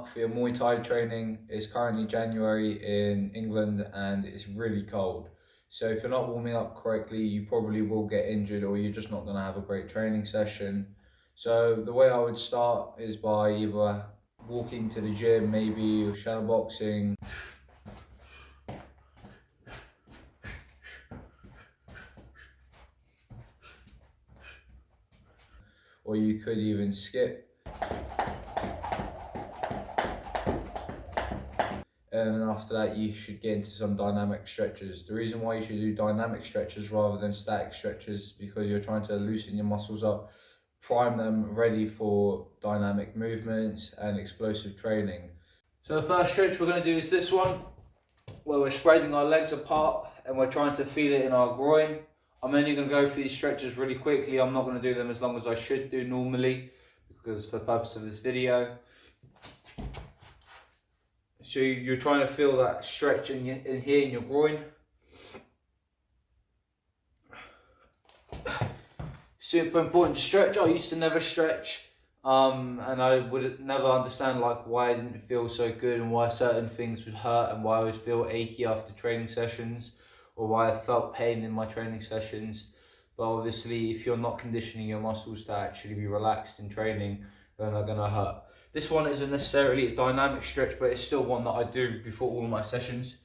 up for your Muay Thai training. It's currently January in England and it's really cold. So if you're not warming up correctly, you probably will get injured or you're just not going to have a great training session. So the way I would start is by either walking to the gym, maybe shadow boxing, or you could even skip. And then after that, you should get into some dynamic stretches. The reason why you should do dynamic stretches rather than static stretches is because you're trying to loosen your muscles up, prime them ready for dynamic movements and explosive training. So the first stretch we're going to do is this one, where we're spreading our legs apart and we're trying to feel it in our groin. I'm only going to go through these stretches really quickly. I'm not going to do them as long as I should do normally, because for the purpose of this video. So you're trying to feel that stretch in here in your groin. Super important to stretch. I used to never stretch, and I would never understand like why I didn't feel so good and why certain things would hurt and why I would feel achy after training sessions or why I felt pain in my training sessions. But obviously, if you're not conditioning your muscles to actually be relaxed in training, then they're gonna hurt. This one isn't necessarily a dynamic stretch, but it's still one that I do before all my sessions,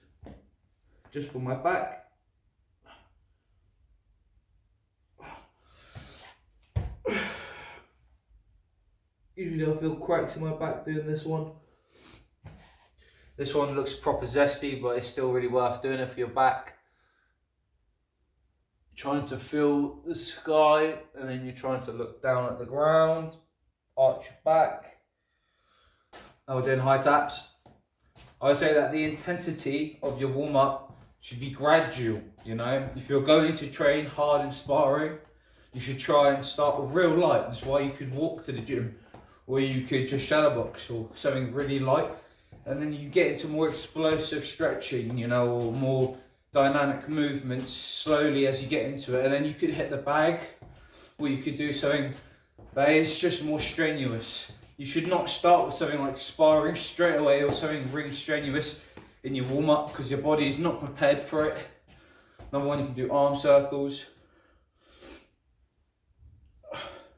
just for my back. Usually I feel cracks in my back doing this one. This one looks proper zesty, but it's still really worth doing it for your back. Trying to feel the sky, and then you're trying to look down at the ground, arch your back. Now we're doing high taps. I would say that the intensity of your warm-up should be gradual, you know. If you're going to train hard in sparring, you should try and start with real light. That's why you could walk to the gym, or you could just shadow box or something really light. And then you get into more explosive stretching, you know, or more dynamic movements slowly as you get into it. And then you could hit the bag, or you could do something that is just more strenuous. You should not start with something like sparring straight away or something really strenuous in your warm-up because your body is not prepared for it. Number one, you can do arm circles.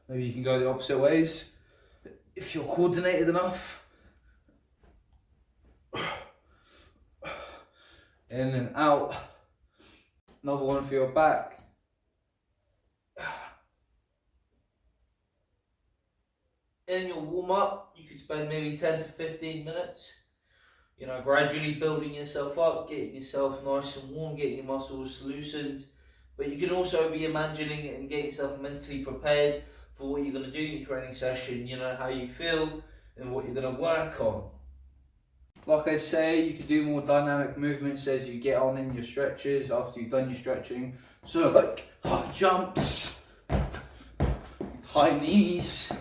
Maybe you can go the opposite ways if you're coordinated enough. In and out. Another one for your back. In your warm-up, you could spend maybe 10 to 15 minutes, you know, gradually building yourself up, getting yourself nice and warm, getting your muscles loosened. But you can also be imagining it and get yourself mentally prepared for what you're going to do in your training session, you know, how you feel and what you're going to work on. Like I say, you can do more dynamic movements as you get on in your stretches after you've done your stretching. So like high jumps, high knees.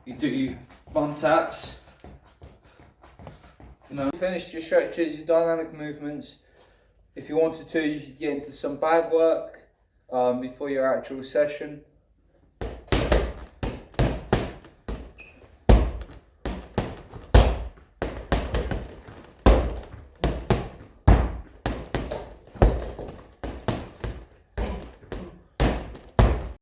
You do your bum taps. You know, finish your stretches, your dynamic movements. If you wanted to, you could get into some bag work before your actual session.